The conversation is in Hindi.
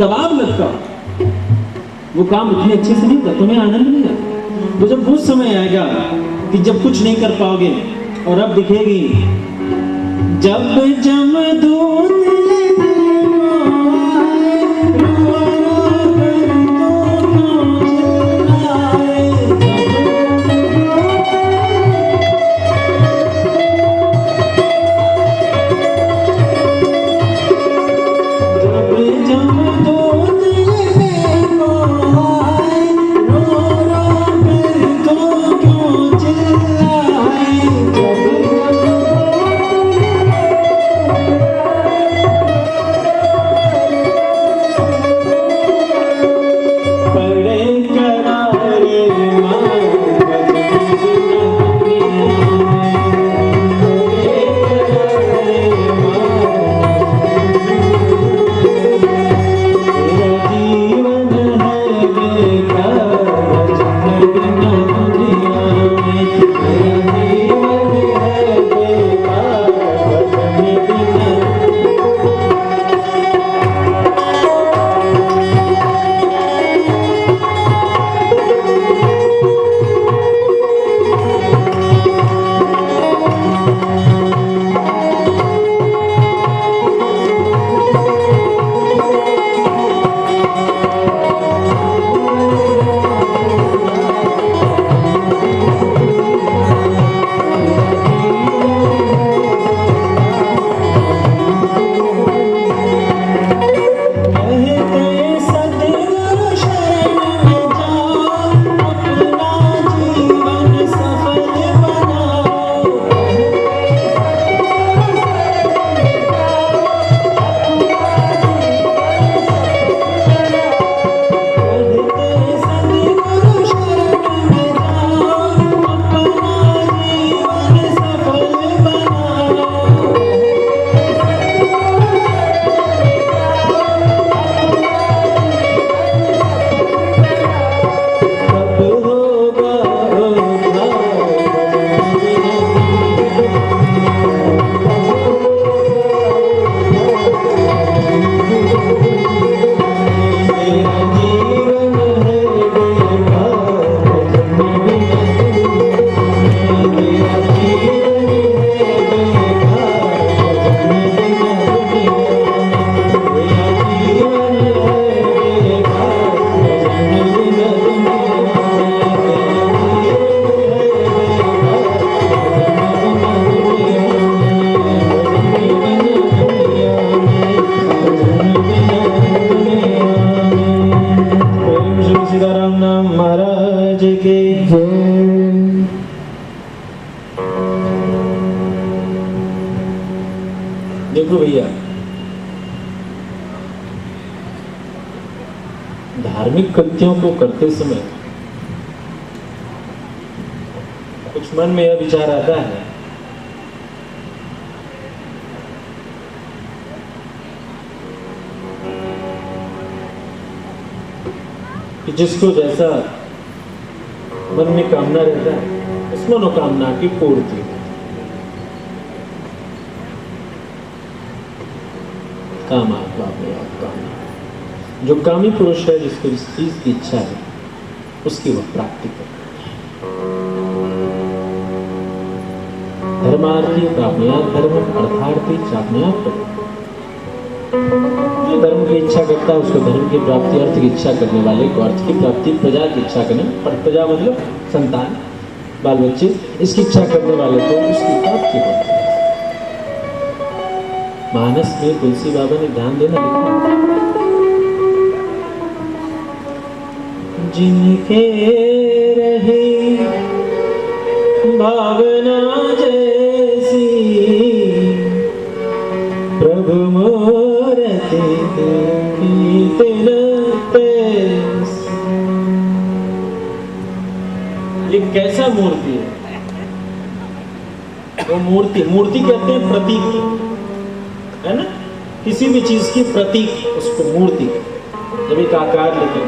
दबाव लगता, वो काम इतने अच्छे से नहीं होता, तुम्हें आनंद नहीं आता। तो जब वो समय आएगा कि जब कुछ नहीं कर पाओगे और अब दिखेगी, जब जमदूत देखो भैया, धार्मिक कृत्यों को करते समय कुछ मन में यह विचार आता है कि जिसको जैसा मन में कामना रहता है उस मनोकामना की पूर्ति, काम जो कामी पुरुष है, जिसको इस चीज की इच्छा है उसकी वह प्राप्ति करता है। धर्मार्थी प्राप्नुयात् धर्मम् अर्थार्थी चाप्नुयात् पदम्। जो धर्म की इच्छा करता है उसको धर्म की प्राप्ति, अर्थ की इच्छा करने वाले को अर्थ की प्राप्ति, प्रजा की इच्छा करने, प्रजा मतलब संतान, बाल बच्चे, इसकी इच्छा करने वाले को उसकी प्राप्ति होती है। मानस में तुलसी बाबा ने ध्यान देना लिखा, जिनके रहे भावना जैसी प्रभु मोरते ये कैसा मूर्ति है? वो मूर्ति कहते हैं प्रतीक, है ना? किसी भी चीज की प्रतीक उसको मूर्ति, जब एक आकार लेकर